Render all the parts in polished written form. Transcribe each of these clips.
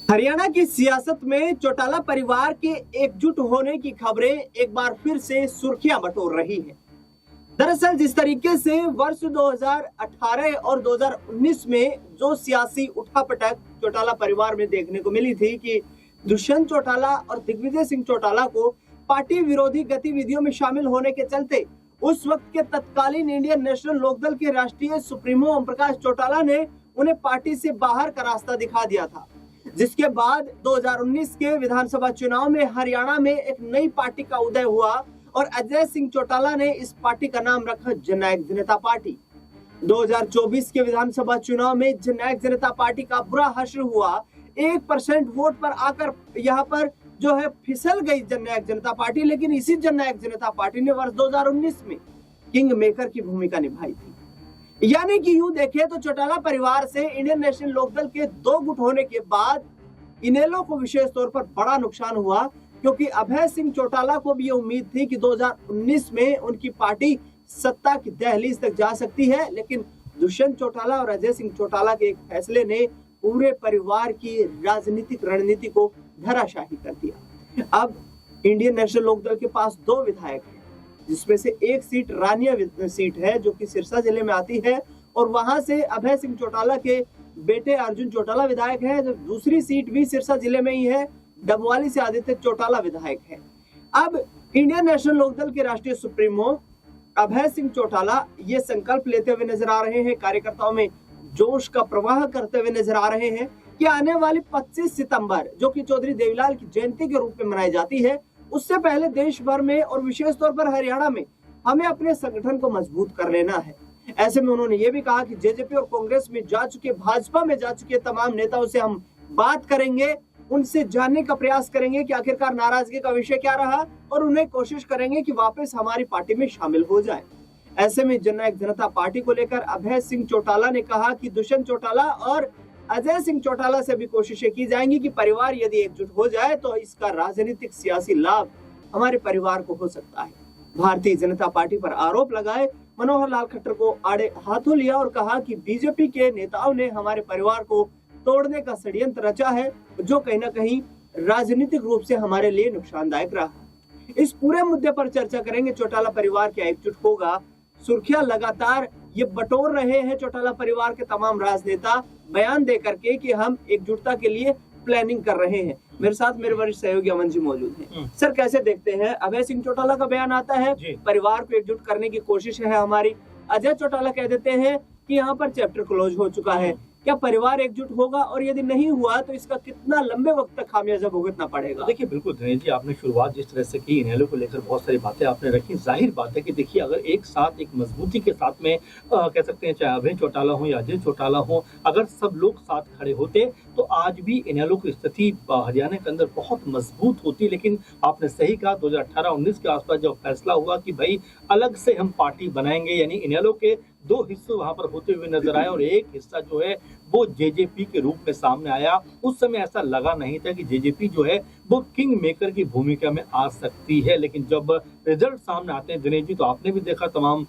हरियाणा की सियासत में चौटाला परिवार के एकजुट होने की खबरें एक बार फिर से सुर्खियां बटोर रही हैं। दरअसल जिस तरीके से वर्ष 2018 और 2019 में जो सियासी उठापटक चौटाला परिवार में देखने को मिली थी कि दुष्यंत चौटाला और दिग्विजय सिंह चौटाला को पार्टी विरोधी गतिविधियों में शामिल होने के चलते उस वक्त के तत्कालीन इंडियन नेशनल लोकदल के राष्ट्रीय सुप्रीमो ओम प्रकाश चौटाला ने उन्हें पार्टी से बाहर का रास्ता दिखा दिया था। जिसके बाद 2019 के विधानसभा चुनाव में हरियाणा में एक नई पार्टी का उदय हुआ और अजय सिंह चौटाला ने इस पार्टी का नाम रखा जननायक जनता पार्टी। 2024 के विधानसभा चुनाव में जननायक जनता पार्टी का बुरा हश्र हुआ। 1% वोट पर आकर यहाँ पर जो है फिसल गई जननायक जनता पार्टी, लेकिन इसी जननायक जनता पार्टी ने वर्ष 2019 में किंग मेकर की भूमिका निभाई थी। यानी कि यूं देखें तो चौटाला परिवार से इंडियन नेशनल लोकदल के दो गुट होने के बाद इनेलो को विशेष तौर पर बड़ा नुकसान हुआ, क्योंकि अभय सिंह चौटाला को भी ये उम्मीद थी कि 2019 में उनकी पार्टी सत्ता की दहलीज तक जा सकती है, लेकिन दुष्यंत चौटाला और अजय सिंह चौटाला के एक फैसले ने पूरे परिवार की राजनीतिक रणनीति को धराशाही कर दिया। अब इंडियन नेशनल लोकदल के पास दो विधायक हैं, जिसमें से एक सीट रानिया सीट है जो कि सिरसा जिले में आती है, और वहां से अभय सिंह चौटाला के बेटे अर्जुन चौटाला विधायक है। जो दूसरी सीट भी सिरसा जिले में ही है, डबवाली से आदित्य चौटाला विधायक है। अब इंडियन नेशनल लोकदल के राष्ट्रीय सुप्रीमो अभय सिंह चौटाला ये संकल्प लेते हुए नजर आ रहे हैं, कार्यकर्ताओं में जोश का प्रवाह करते हुए नजर आ रहे हैं कि आने वाली 25 सितंबर जो कि चौधरी देवीलाल की जयंती के रूप में मनाई जाती है, उससे पहले देश भर में और विशेष तौर पर हरियाणा में हमें अपने संगठन को मजबूत कर लेना है। ऐसे में उन्होंने ये भी कहा कि जेजेपी और कांग्रेस में जा चुके, भाजपा में जा चुके तमाम नेताओं से हम बात करेंगे, उनसे जानने का प्रयास करेंगे कि आखिरकार नाराजगी का विषय क्या रहा, और उन्हें कोशिश करेंगे कि वापस हमारी पार्टी में शामिल हो जाए। ऐसे में जननायक जनता पार्टी को लेकर अभय सिंह चौटाला ने कहा कि दुष्यंत चौटाला और अजय सिंह चौटाला से भी कोशिशें की जाएंगी कि परिवार यदि एकजुट हो जाए तो इसका राजनीतिक सियासी लाभ हमारे परिवार को हो सकता है। भारतीय जनता पार्टी पर आरोप लगाए मनोहर लाल खट्टर को आड़े हाथों लिया और कहा कि बीजेपी के नेताओं ने हमारे परिवार को तोड़ने का षड्यंत्र रचा है, जो कहीं ना कहीं राजनीतिक रूप से हमारे लिए नुकसानदायक रहा। इस पूरे मुद्दे पर चर्चा करेंगे। चौटाला परिवार क्या एकजुट होगा? सुर्खियां लगातार ये बटोर रहे हैं चौटाला परिवार के तमाम राजनेता बयान दे करके कि हम एकजुटता के लिए प्लानिंग कर रहे हैं। मेरे साथ मेरे वरिष्ठ सहयोगी अमन जी मौजूद हैं। सर, कैसे देखते हैं? अभय सिंह चौटाला का बयान आता है परिवार को एकजुट करने की कोशिश है हमारी। अजय चौटाला कह देते हैं कि यहाँ पर चैप्टर क्लोज हो चुका है। क्या परिवार एकजुट होगा, और यदि नहीं हुआ तो इसका कितना लंबे वक्त तक खामियाजा भुगतना पड़ेगा? देखिए, बिल्कुल दिनेश जी, आपने शुरुआत जिस तरह से की, इनेलो को लेकर बहुत सारी बातें आपने रखी। जाहिर बात है कि देखिए, अगर एक साथ एक मजबूती के साथ में कह सकते हैं, चाहे अभय चौटाला हो या अजय चौटाला हो, अगर सब लोग साथ खड़े होते तो आज भी इनेलो की स्थिति हरियाणा के अंदर बहुत मजबूत होती। लेकिन आपने सही कहा, 2018-19 के आसपास जब फैसला हुआ कि भाई अलग से हम पार्टी बनाएंगे, यानी इनेलो के दो हिस्से वहां पर होते हुए नजर आए और एक हिस्सा जो है वो जेजेपी के रूप में सामने आया। उस समय ऐसा लगा नहीं था कि जेजेपी जो है वो किंग मेकर की भूमिका में आ सकती है, लेकिन जब रिजल्ट सामने आते हैं दिनेश जी, तो आपने भी देखा, तमाम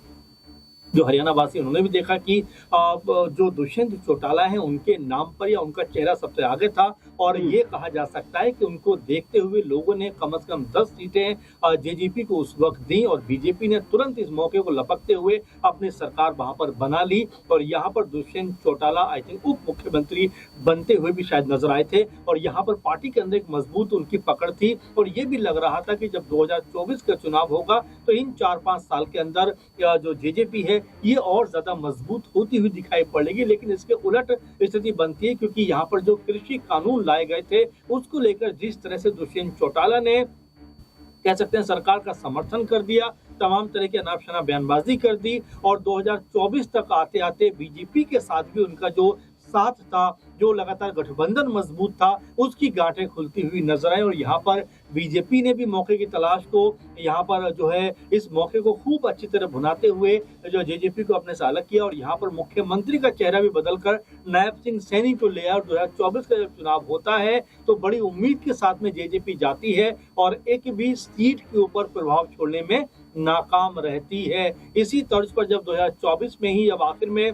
जो हरियाणा वासी उन्होंने भी देखा कि जो दुष्यंत चौटाला हैं उनके नाम पर या उनका चेहरा सबसे आगे था, और ये कहा जा सकता है कि उनको देखते हुए लोगों ने कम से कम 10 सीटें जेजेपी को उस वक्त दी, और बीजेपी ने तुरंत इस मौके को लपकते हुए अपनी सरकार वहां पर बना ली, और यहाँ पर दुष्यंत चौटाला आई थिंक उप मुख्यमंत्री बनते हुए भी शायद नजर आए थे, और यहाँ पर पार्टी के अंदर एक मजबूत उनकी पकड़ थी। और ये भी लग रहा था कि जब 2024 का चुनाव होगा तो इन 4-5 साल के अंदर जो जेजेपी है ये और ज्यादा मजबूत होती हुई दिखाई पड़ेगी। लेकिन इसके उलट स्थिति बनती है, क्योंकि यहाँ पर जो कृषि कानून लाए गए थे उसको लेकर जिस तरह से दुष्यंत चौटाला ने कह सकते हैं सरकार का समर्थन कर दिया, तमाम तरह की अनाप शनाप बयानबाजी कर दी, और 2024 तक आते आते बीजेपी के साथ भी उनका जो साथ था, जो लगातार गठबंधन मजबूत था, उसकी गांठें खुलती हुई नजर आए। और यहाँ पर बीजेपी ने भी मौके की तलाश को यहाँ पर जो है इस मौके को खूब अच्छी तरह भुनाते हुए जो जेजेपी को अपने से अलग किया, और यहाँ पर मुख्यमंत्री का चेहरा भी बदलकर नायब सिंह सैनी को ले आया। और 2024 का जब चुनाव होता है तो बड़ी उम्मीद के साथ में जेजेपी जाती है और एक भी सीट के ऊपर प्रभाव छोड़ने में नाकाम रहती है। इसी तर्ज पर जब 2024 में ही अब आखिर में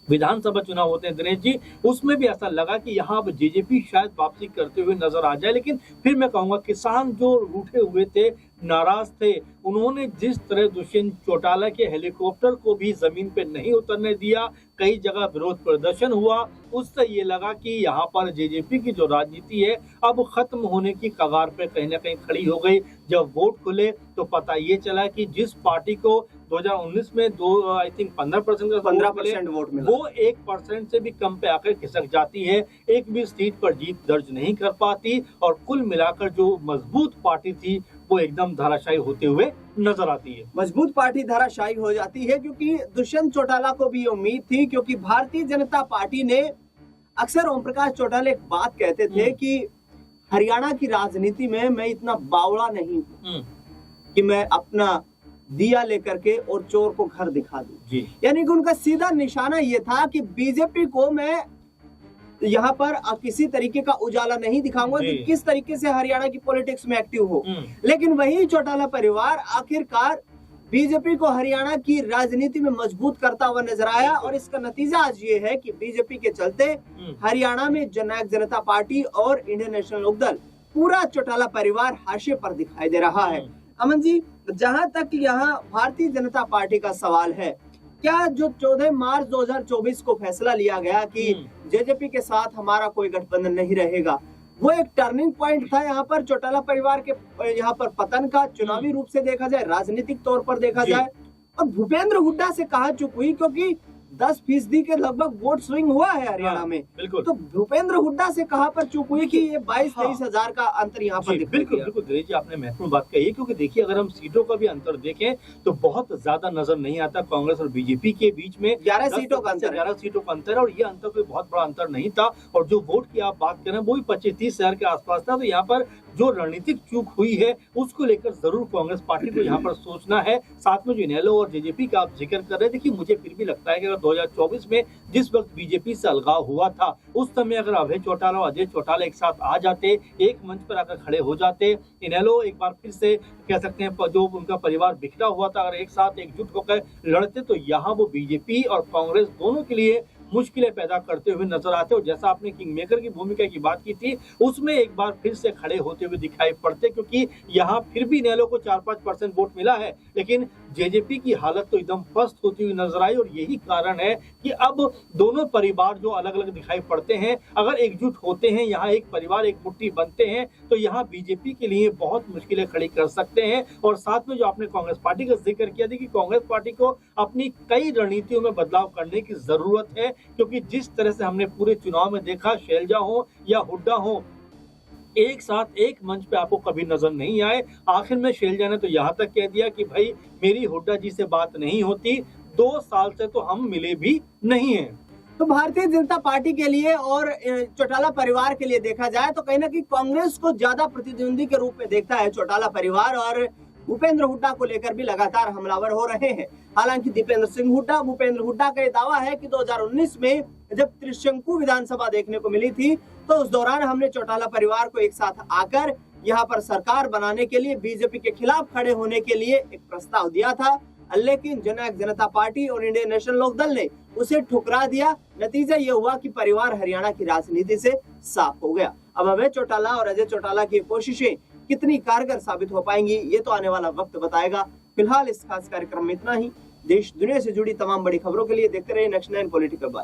विधानसभा चुनाव होते हैं दिनेश जी, उसमें भी ऐसा लगा कि यहाँ अब जेजेपी शायद वापसी करते हुए नजर आ जाए। लेकिन फिर मैं कहूंगा किसान जो रूठे हुए थे, नाराज थे, उन्होंने जिस तरह दुष्यंत चौटाला के हेलीकॉप्टर को भी जमीन पे नहीं उतरने दिया, कई जगह विरोध प्रदर्शन हुआ, उससे ये लगा कि यहाँ पर जेजेपी की जो राजनीति है अब खत्म होने की कगार पे कहीं ना कहीं खड़ी हो गई। जब वोट खुले तो पता ये चला कि जिस पार्टी को 2019 में 15% वोट मिला, वो 1% से भी कम पे आकर खिसक जाती है, एक भी सीट पर जीत दर्ज नहीं कर पाती और कुल मिलाकर जो मजबूत पार्टी थी वो एकदम धराशायी होते हुए नजर आती है। मजबूत पार्टी धराशायी हो जाती है, क्योंकि दुष्यंत चौटाला को भी उम्मीद थी, क्योंकि भारतीय जनता पार्टी ने अक्सर ओम प्रकाश चौटाला एक बात कहते थे कि हरियाणा की राजनीति में मैं इतना बावड़ा नहीं हूं कि मैं अपना दिया लेकर के और चोर को घर दिखा दूं। यानी कि उनका सीधा निशाना ये था कि बीजेपी को मैं यहाँ पर किसी तरीके का उजाला नहीं दिखाऊंगा कि किस तरीके से हरियाणा की पॉलिटिक्स में एक्टिव हो। लेकिन वही चौटाला परिवार आखिरकार बीजेपी को हरियाणा की राजनीति में मजबूत करता हुआ नजर आया और इसका नतीजा आज ये है कि बीजेपी के चलते हरियाणा में जननायक जनता पार्टी और इंडियन नेशनल लोकदल, पूरा चौटाला परिवार हाशिए पर दिखाई दे रहा है। अमन जी, जहां तक यहाँ भारतीय जनता पार्टी का सवाल है, क्या जो 14 मार्च 2024 को फैसला लिया गया कि जेजेपी के साथ हमारा कोई गठबंधन नहीं रहेगा, वो एक टर्निंग पॉइंट था यहाँ पर चौटाला परिवार के यहाँ पर पतन का, चुनावी रूप से देखा जाए, राजनीतिक तौर पर देखा जाए? और भूपेंद्र हुड्डा से कहा चुप हुई, क्योंकि 10% के लगभग वोट स्विंग हुआ है हरियाणा में। तो भूपेंद्र हुड्डा से कहां पर चूक हुई कि ये 22-23 हजार का अंतर यहाँ पर दिखाई बिल्कुल बिल्कुल दिनेश जी, आपने महत्वपूर्ण बात कही है, क्योंकि देखिए अगर हम सीटों का भी अंतर देखें तो बहुत ज्यादा नजर नहीं आता कांग्रेस और बीजेपी के बीच में। 11 सीटों का अंतर, 11 सीटों का अंतर है और ये अंतर कोई बहुत बड़ा अंतर नहीं था। और जो वोट की आप बात करें वो भी 25-30 हजार के आसपास था। तो यहाँ पर जो रणनीतिक चूक हुई है उसको लेकर जरूर कांग्रेस पार्टी को यहाँ पर सोचना है। साथ में जो इनेलो और जेजेपी का आप जिक्र कर रहे थे, देखिए मुझे फिर भी लगता है कि अगर 2024 में जिस वक्त बीजेपी से अलगाव हुआ था उस समय अगर अभय चौटाला और अजय चौटाला एक साथ आ जाते, एक मंच पर आकर खड़े हो जाते, इनेलो एक बार फिर से कह सकते हैं जो उनका परिवार बिखरा हुआ था, अगर एक साथ एकजुट होकर लड़ते तो यहाँ वो बीजेपी और कांग्रेस दोनों के लिए मुश्किलें पैदा करते हुए नजर आते। और जैसा आपने किंगमेकर की भूमिका की बात की थी, उसमें एक बार फिर से खड़े होते हुए दिखाई पड़ते, क्योंकि यहाँ फिर भी इनेलो को 4-5% वोट मिला है, लेकिन जेजेपी की हालत तो एकदम पस्त होती हुई नजर आई। और यही कारण है कि अब दोनों परिवार जो अलग अलग दिखाई पड़ते हैं, अगर एकजुट होते हैं, यहाँ एक परिवार एक मुट्ठी बनते हैं, तो यहाँ बीजेपी के लिए बहुत मुश्किलें खड़ी कर सकते हैं। और साथ में जो आपने कांग्रेस पार्टी का जिक्र किया था कि कांग्रेस पार्टी को अपनी कई रणनीतियों में बदलाव करने की जरूरत है, क्योंकि जिस तरह से हमने पूरे चुनाव में देखा, शैलजा हो या हुड्डा हो, एक साथ एक मंच पे आपको कभी नजर नहीं आए। आखिर में शैलजा ने तो यहाँ तक कह दिया कि भाई मेरी हुड्डा जी से बात नहीं होती, 2 साल से तो हम मिले भी नहीं हैं। तो भारतीय जनता पार्टी के लिए और चौटाला परिवार के लिए देखा जाए तो कहीं ना कहीं कांग्रेस को ज्यादा प्रतिद्वंदी के रूप में देखता है चौटाला परिवार, और भूपेंद्र हुड्डा को लेकर भी लगातार हमलावर हो रहे हैं। हालांकि भूपेंद्र हुड्डा का यह दावा है कि 2019 में जब त्रिशंकु विधानसभा देखने को मिली थी तो उस दौरान हमने चौटाला परिवार को एक साथ आकर यहाँ पर सरकार बनाने के लिए, बीजेपी के खिलाफ खड़े होने के लिए एक प्रस्ताव दिया था, लेकिन जननायक जनता पार्टी और इंडियन नेशनल लोकदल ने उसे ठुकरा दिया। नतीजा ये हुआ कि परिवार हरियाणा की राजनीति से साफ हो गया। अब अभय चौटाला और अजय चौटाला की कोशिशें कितनी कारगर साबित हो पाएंगी ये तो आने वाला वक्त बताएगा। फिलहाल इस खास कार्यक्रम में इतना ही। देश दुनिया से जुड़ी तमाम बड़ी खबरों के लिए देखते रहिए नेक्स्ट 9 पॉलिटिकल बाइट।